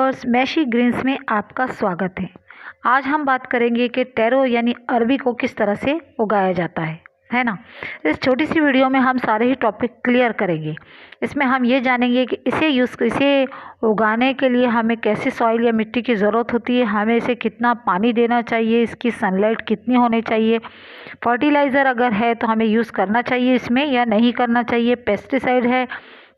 Viewers, meshy Green's में आपका स्वागत है। आज हम बात करेंगे कि टैरो यानी अरबी को किस तरह से उगाया जाता है ना। इस छोटी सी वीडियो में हम सारे ही टॉपिक क्लियर करेंगे। इसमें हम ये जानेंगे कि इसे उगाने के लिए हमें कैसी सॉइल या मिट्टी की ज़रूरत होती है, हमें इसे कितना पानी देना चाहिए, इसकी सनलाइट कितनी होनी चाहिए, फर्टिलाइज़र अगर है तो हमें यूज़ करना चाहिए इसमें या नहीं करना चाहिए, पेस्टिसाइड है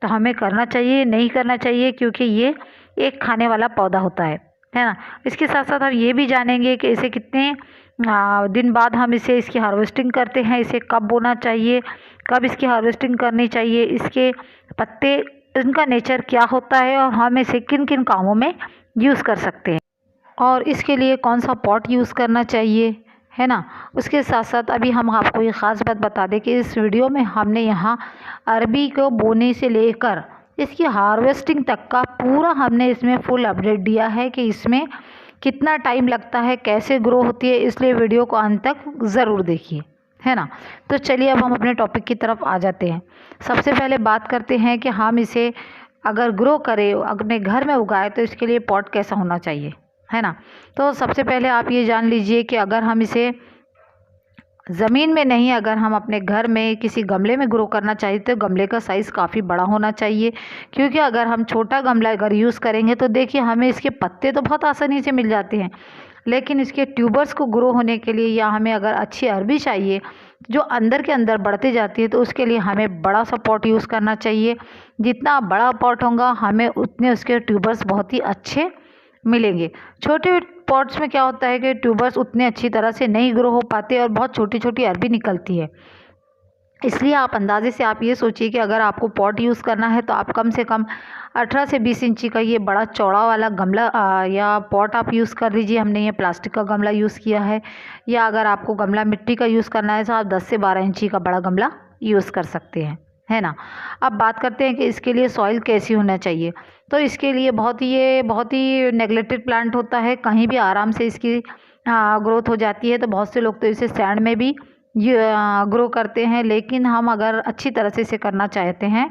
तो हमें करना चाहिए नहीं करना चाहिए, क्योंकि ये एक खाने वाला पौधा होता है ना। इसके साथ साथ हम ये भी जानेंगे कि इसे कितने दिन बाद हम इसकी हार्वेस्टिंग करते हैं, इसे कब बोना चाहिए, कब इसकी हार्वेस्टिंग करनी चाहिए, इसके पत्ते, इनका नेचर क्या होता है और हम इसे किन किन कामों में यूज़ कर सकते हैं और इसके लिए कौन सा पॉट यूज़ करना चाहिए, है ना। उसके साथ साथ अभी हम आपको ये ख़ास बात बता दें कि इस वीडियो में हमने यहाँ अरबी को बोने से लेकर इसकी हार्वेस्टिंग तक का पूरा हमने इसमें फुल अपडेट दिया है कि इसमें कितना टाइम लगता है, कैसे ग्रो होती है, इसलिए वीडियो को अंत तक ज़रूर देखिए, है ना। तो चलिए अब हम अपने टॉपिक की तरफ आ जाते हैं। सबसे पहले बात करते हैं कि हम इसे अगर ग्रो करें, अपने घर में उगाए, तो इसके लिए पॉट कैसा होना चाहिए, है ना। तो सबसे पहले आप ये जान लीजिए कि अगर हम इसे ज़मीन में नहीं, अगर हम अपने घर में किसी गमले में ग्रो करना चाहिए तो गमले का साइज़ काफ़ी बड़ा होना चाहिए, क्योंकि अगर हम छोटा गमला अगर यूज़ करेंगे तो देखिए हमें इसके पत्ते तो बहुत आसानी से मिल जाते हैं, लेकिन इसके ट्यूबर्स को ग्रो होने के लिए या हमें अगर अच्छी अरबी चाहिए जो अंदर के अंदर बढ़ती जाती है, तो उसके लिए हमें बड़ा सा पॉट यूज़ करना चाहिए। जितना बड़ा पॉट होगा हमें उतने उसके ट्यूबर्स बहुत ही अच्छे मिलेंगे। छोटे पॉट्स में क्या होता है कि ट्यूबर्स उतने अच्छी तरह से नहीं ग्रो हो पाते और बहुत छोटी छोटी अरबी निकलती है। इसलिए आप अंदाजे से आप ये सोचिए कि अगर आपको पॉट यूज़ करना है तो आप कम से कम 18 से 20 इंची का ये बड़ा चौड़ा वाला गमला या पॉट आप यूज़ कर लीजिए। हमने ये प्लास्टिक का गमला यूज़ किया है, या अगर आपको गमला मिट्टी का यूज़ करना है तो आप 10 से 12 इंची का बड़ा गमला यूज़ कर सकते हैं, है ना। अब बात करते हैं कि इसके लिए सॉइल कैसी होना चाहिए। तो इसके लिए बहुत ही नेग्लेक्टेड प्लांट होता है, कहीं भी आराम से इसकी ग्रोथ हो जाती है। तो बहुत से लोग तो इसे सैंड में भी ग्रो करते हैं, लेकिन हम अगर अच्छी तरह से इसे करना चाहते हैं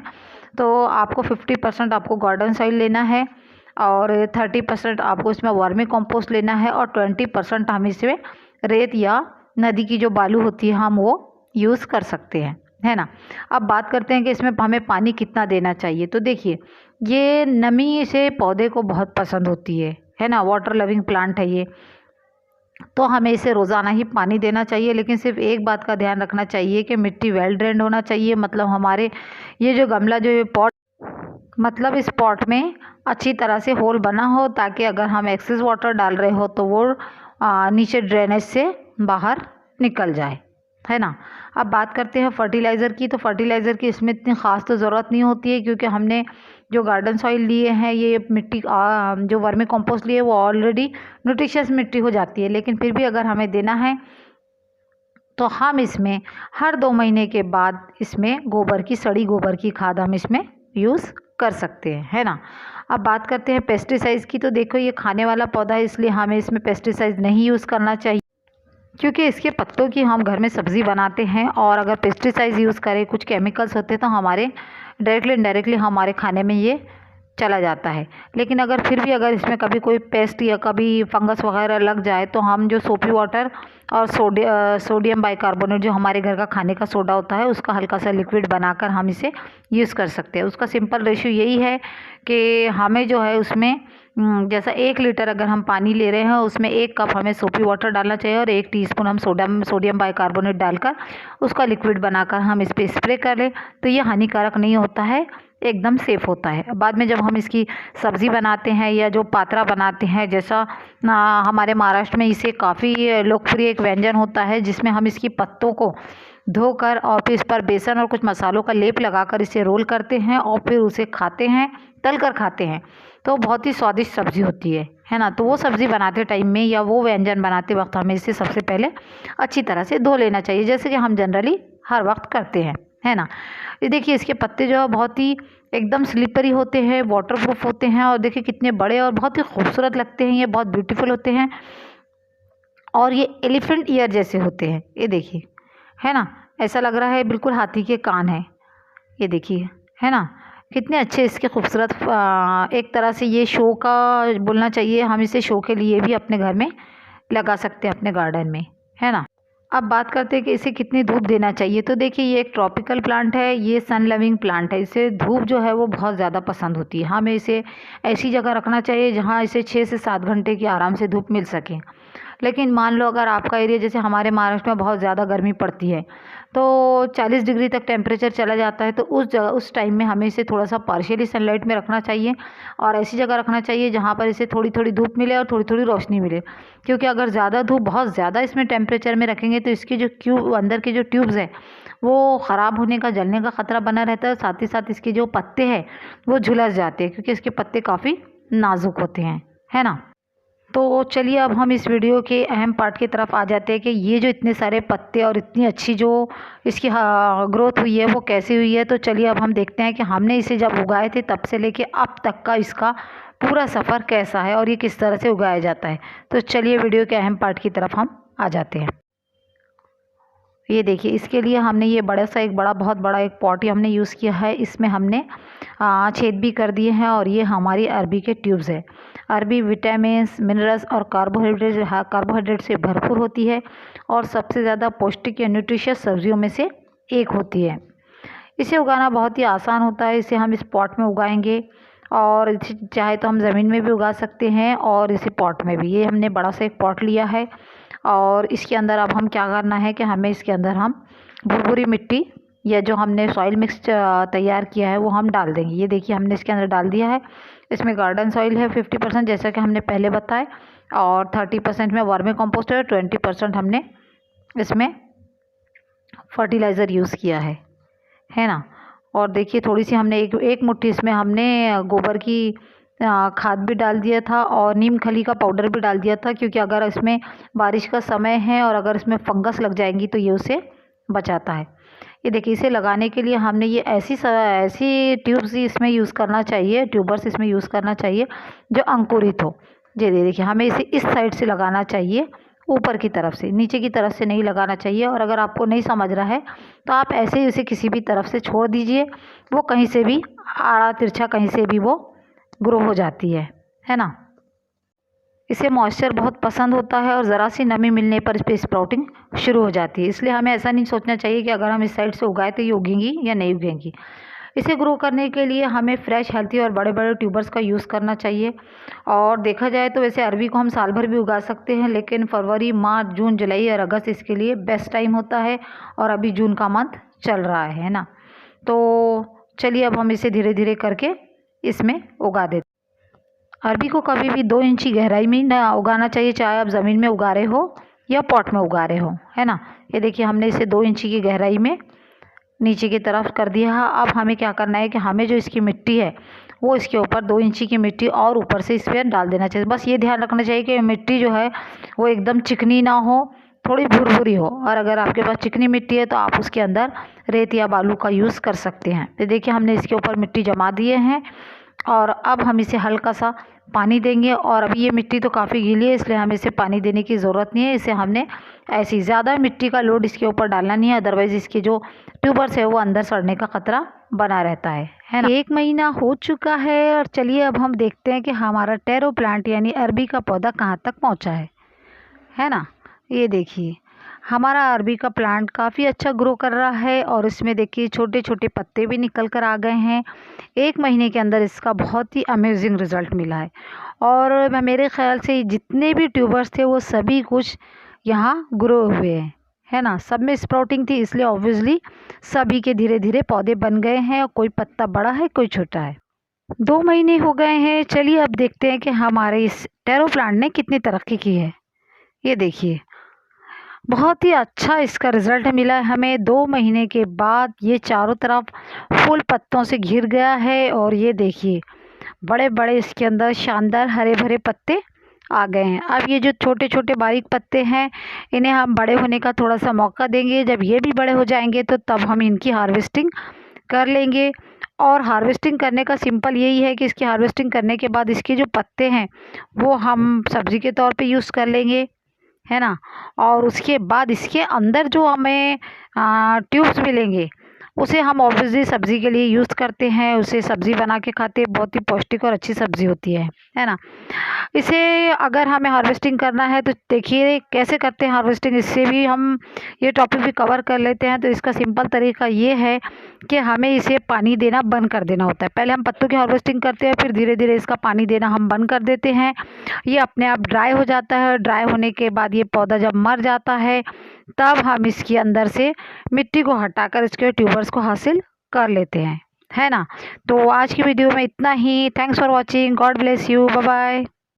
तो आपको 50% आपको गार्डन सॉइल लेना है और 30% आपको इसमें वर्मी कंपोस्ट लेना है और 20% हम इसमें रेत या नदी की जो बालू होती है हम वो यूज़ कर सकते हैं, है ना। अब बात करते हैं कि इसमें हमें पानी कितना देना चाहिए। तो देखिए ये नमी से पौधे को बहुत पसंद होती है ना। वाटर लविंग प्लांट है ये, तो हमें इसे रोज़ाना ही पानी देना चाहिए, लेकिन सिर्फ एक बात का ध्यान रखना चाहिए कि मिट्टी वेल ड्रेन्ड होना चाहिए। मतलब हमारे ये जो गमला जो ये पॉट, मतलब इस पॉट में अच्छी तरह से होल बना हो, ताकि अगर हम एक्सेस वाटर डाल रहे हो तो वो नीचे ड्रेनेज से बाहर निकल जाए, है ना। अब बात करते हैं फर्टिलाइज़र की। तो फर्टिलाइज़र की इसमें इतनी ख़ास तो ज़रूरत नहीं होती है, क्योंकि हमने जो गार्डन सॉइल लिए हैं, ये मिट्टी जो वर्मी कंपोस्ट लिए वो ऑलरेडी न्यूट्रिशियस मिट्टी हो जाती है। लेकिन फिर भी अगर हमें देना है तो हम इसमें हर 2 महीने के बाद इसमें सड़ी गोबर की खाद हम इसमें यूज़ कर सकते हैं, है ना। अब बात करते हैं पेस्टिसाइड्स की। तो देखो ये खाने वाला पौधा है, इसलिए हमें इसमें पेस्टिसाइड नहीं यूज़ करना चाहिए, क्योंकि इसके पत्तों की हम घर में सब्ज़ी बनाते हैं और अगर पेस्टिसाइड्स यूज़ करें, कुछ केमिकल्स होते हैं तो हमारे डायरेक्टली इनडायरेक्टली हमारे खाने में ये चला जाता है। लेकिन अगर फिर भी अगर इसमें कभी कोई पेस्ट या कभी फंगस वगैरह लग जाए तो हम जो सोपी वाटर और सोडियम बाइकार्बोनेट जो हमारे घर का खाने का सोडा होता है, उसका हल्का सा लिक्विड बनाकर हम इसे यूज़ कर सकते हैं। उसका सिंपल रेशियो यही है कि हमें जो है उसमें जैसा 1 लीटर अगर हम पानी ले रहे हैं उसमें 1 कप हमें सोपी वाटर डालना चाहिए और 1 टीस्पून हम सोडियम बाइकार्बोनेट डालकर उसका लिक्विड बनाकर हम इस पर स्प्रे कर लें, तो ये हानिकारक नहीं होता है, एकदम सेफ़ होता है। बाद में जब हम इसकी सब्ज़ी बनाते हैं या जो पात्रा बनाते हैं, जैसा हमारे महाराष्ट्र में इसे काफ़ी लोकप्रिय एक व्यंजन होता है, जिसमें हम इसकी पत्तों को धोकर और फिर इस पर बेसन और कुछ मसालों का लेप लगाकर इसे रोल करते हैं और फिर उसे खाते हैं, तल कर खाते हैं, तो बहुत ही स्वादिष्ट सब्ज़ी होती है ना। तो वो सब्ज़ी बनाते टाइम में या वो व्यंजन बनाते वक्त हमें इसे सबसे पहले अच्छी तरह से धो लेना चाहिए, जैसे कि हम जनरली हर वक्त करते हैं, है ना। ये देखिए इसके पत्ते जो है बहुत ही एकदम स्लिपरी होते हैं, वाटरप्रूफ होते हैं और देखिए कितने बड़े और बहुत ही खूबसूरत लगते हैं, ये बहुत ब्यूटीफुल होते हैं और ये एलिफेंट ईयर जैसे होते हैं। ये देखिए, है ना, ऐसा लग रहा है बिल्कुल हाथी के कान है, ये देखिए, है ना। कितने अच्छे इसके खूबसूरत एक तरह से ये शो का बोलना चाहिए, हम इसे शो के लिए भी अपने घर में लगा सकते हैं अपने गार्डन में, है ना। अब बात करते हैं कि इसे कितनी धूप देना चाहिए। तो देखिए ये एक ट्रॉपिकल प्लांट है, ये सन लविंग प्लांट है, इसे धूप जो है वो बहुत ज़्यादा पसंद होती है। हमें इसे ऐसी जगह रखना चाहिए जहाँ इसे 6 से 7 घंटे की आराम से धूप मिल सके। लेकिन मान लो अगर आपका एरिया, जैसे हमारे महाराष्ट्र में बहुत ज़्यादा गर्मी पड़ती है तो 40 डिग्री तक टेम्परेचर चला जाता है, तो उस टाइम में हमें इसे थोड़ा सा पार्शियली सनलाइट में रखना चाहिए और ऐसी जगह रखना चाहिए जहाँ पर इसे थोड़ी थोड़ी धूप मिले और थोड़ी थोड़ी रोशनी मिले। क्योंकि अगर ज़्यादा धूप बहुत ज़्यादा इसमें टेम्परेचर में रखेंगे तो इसके जो अंदर के जो ट्यूब्स है वो ख़राब होने का, जलने का ख़तरा बना रहता है। साथ ही साथ इसके जो पत्ते हैं वो झुलस जाते हैं, क्योंकि इसके पत्ते काफ़ी नाजुक होते हैं, है ना। तो चलिए अब हम इस वीडियो के अहम पार्ट की तरफ आ जाते हैं कि ये जो इतने सारे पत्ते और इतनी अच्छी जो इसकी ग्रोथ हुई है वो कैसे हुई है। तो चलिए अब हम देखते हैं कि हमने इसे जब उगाए थे तब से लेके अब तक का इसका पूरा सफ़र कैसा है और ये किस तरह से उगाया जाता है। तो चलिए वीडियो के अहम पार्ट की तरफ हम आ जाते हैं। ये देखिए, इसके लिए हमने ये बहुत बड़ा एक पॉट ही हमने यूज़ किया है। इसमें हमने छेद भी कर दिए हैं और ये हमारी अरबी के ट्यूब्स है। अरबी विटामिन्स, मिनरल्स और कार्बोहाइड्रेट से भरपूर होती है और सबसे ज़्यादा पौष्टिक या न्यूट्रिशियस सब्जियों में से एक होती है। इसे उगाना बहुत ही आसान होता है। इसे हम इस पॉट में उगाएंगे और चाहे तो हम ज़मीन में भी उगा सकते हैं और इसे पॉट में भी। ये हमने बड़ा सा एक पॉट लिया है और इसके अंदर अब हम क्या करना है कि हमें इसके अंदर हम भुरभुरी मिट्टी या जो हमने सॉइल मिक्स तैयार किया है वो हम डाल देंगे। ये देखिए हमने इसके अंदर डाल दिया है। इसमें गार्डन सॉइल है 50% जैसा कि हमने पहले बताया, और 30% में वर्मी कंपोस्ट है, 20% हमने इसमें फर्टिलाइज़र यूज़ किया है ना। और देखिए थोड़ी सी हमने एक मुट्ठी इसमें हमने गोबर की खाद भी डाल दिया था और नीम खली का पाउडर भी डाल दिया था, क्योंकि अगर इसमें बारिश का समय है और अगर इसमें फंगस लग जाएंगी तो ये उसे बचाता है। ये देखिए इसे लगाने के लिए हमने ये ऐसी ट्यूब्स इसमें यूज़ करना चाहिए, ट्यूबर्स इसमें यूज़ करना चाहिए जो अंकुरित हो। जी देखिए हमें इसे इस साइड से लगाना चाहिए, ऊपर की तरफ से, नीचे की तरफ से नहीं लगाना चाहिए। और अगर आपको नहीं समझ रहा है तो आप ऐसे ही उसे किसी भी तरफ से छोड़ दीजिए, वो कहीं से भी आड़ा तिरछा कहीं से भी वो ग्रो हो जाती है ना। इसे मॉइस्चर बहुत पसंद होता है और ज़रा सी नमी मिलने पर इस पर स्प्राउटिंग शुरू हो जाती है। इसलिए हमें ऐसा नहीं सोचना चाहिए कि अगर हम इस साइड से उगाए तो ये उगेंगी या नहीं उगेंगी। इसे ग्रो करने के लिए हमें फ्रेश, हेल्थी और बड़े बड़े ट्यूबर्स का यूज़ करना चाहिए। और देखा जाए तो वैसे अरबी को हम साल भर भी उगा सकते हैं, लेकिन फरवरी, मार्च, जून, जुलाई और अगस्त इसके लिए बेस्ट टाइम होता है। और अभी जून का मंथ चल रहा है ना। तो चलिए अब हम इसे धीरे धीरे करके इसमें उगा देते। अरबी को कभी भी 2 इंची गहराई में ना उगाना चाहिए, चाहे आप ज़मीन में उगा रहे हो या पॉट में उगा रहे हो, है ना। ये देखिए हमने इसे 2 इंची की गहराई में नीचे की तरफ कर दिया है। अब हमें क्या करना है कि हमें जो इसकी मिट्टी है वो इसके ऊपर 2 इंची की मिट्टी और ऊपर से इस पर डाल देना चाहिए। बस ये ध्यान रखना चाहिए कि मिट्टी जो है वो एकदम चिकनी ना हो, थोड़ी भुरभुरी हो। और अगर आपके पास चिकनी मिट्टी है तो आप उसके अंदर रेत या बालू का यूज़ कर सकते हैं। तो देखिए हमने इसके ऊपर मिट्टी जमा दिए हैं और अब हम इसे हल्का सा पानी देंगे। और अभी ये मिट्टी तो काफ़ी गीली है, इसलिए हमें इसे पानी देने की ज़रूरत नहीं है। इसे हमने ऐसी ज़्यादा मिट्टी का लोड इसके ऊपर डालना नहीं है, अदरवाइज़ इसके जो ट्यूबर्स है वो अंदर सड़ने का ख़तरा बना रहता है ना। 1 महीना हो चुका है और चलिए अब हम देखते हैं कि हमारा टेरो प्लांट यानी अरबी का पौधा कहाँ तक पहुँचा है ना। ये देखिए हमारा अरबी का प्लांट काफ़ी अच्छा ग्रो कर रहा है और इसमें देखिए छोटे छोटे पत्ते भी निकल कर आ गए हैं। 1 महीने के अंदर इसका बहुत ही अमेजिंग रिज़ल्ट मिला है। और मेरे ख्याल से जितने भी ट्यूबर्स थे वो सभी कुछ यहाँ ग्रो हुए हैं, है ना। सब में स्प्राउटिंग थी, इसलिए ऑब्वियसली सभी के धीरे धीरे पौधे बन गए हैं और कोई पत्ता बड़ा है कोई छोटा है। 2 महीने हो गए हैं। चलिए अब देखते हैं कि हमारे इस टेरो प्लांट ने कितनी तरक्की की है। ये देखिए बहुत ही अच्छा इसका रिज़ल्ट मिला है हमें। 2 महीने के बाद ये चारों तरफ फूल पत्तों से घिर गया है और ये देखिए बड़े बड़े इसके अंदर शानदार हरे भरे पत्ते आ गए हैं। अब ये जो छोटे छोटे बारीक पत्ते हैं इन्हें हम बड़े होने का थोड़ा सा मौका देंगे। जब ये भी बड़े हो जाएंगे तो तब हम इनकी हार्वेस्टिंग कर लेंगे। और हार्वेस्टिंग करने का सिंपल यही है कि इसकी हार्वेस्टिंग करने के बाद इसके जो पत्ते हैं वो हम सब्ज़ी के तौर पे यूज़ कर लेंगे, है ना। और उसके बाद इसके अंदर जो हमें ट्यूब्स मिलेंगे उसे हम ऑब्वियसली सब्ज़ी के लिए यूज़ करते हैं, उसे सब्ज़ी बना के खाते हैं, बहुत ही पौष्टिक और अच्छी सब्ज़ी होती है ना। इसे अगर हमें हार्वेस्टिंग करना है तो देखिए कैसे करते हैं हार्वेस्टिंग, इससे भी हम ये टॉपिक भी कवर कर लेते हैं। तो इसका सिंपल तरीका ये है कि हमें इसे पानी देना बंद कर देना होता है। पहले हम पत्तों की हार्वेस्टिंग करते हैं, फिर धीरे धीरे इसका पानी देना हम बंद कर देते हैं। ये अपने आप ड्राई हो जाता है। ड्राई होने के बाद ये पौधा जब मर जाता है तब हम इसके अंदर से मिट्टी को हटाकर इसके ट्यूबर्स को हासिल कर लेते हैं, है ना। तो आज की वीडियो में इतना ही। Thanks for watching. God bless you. Bye bye.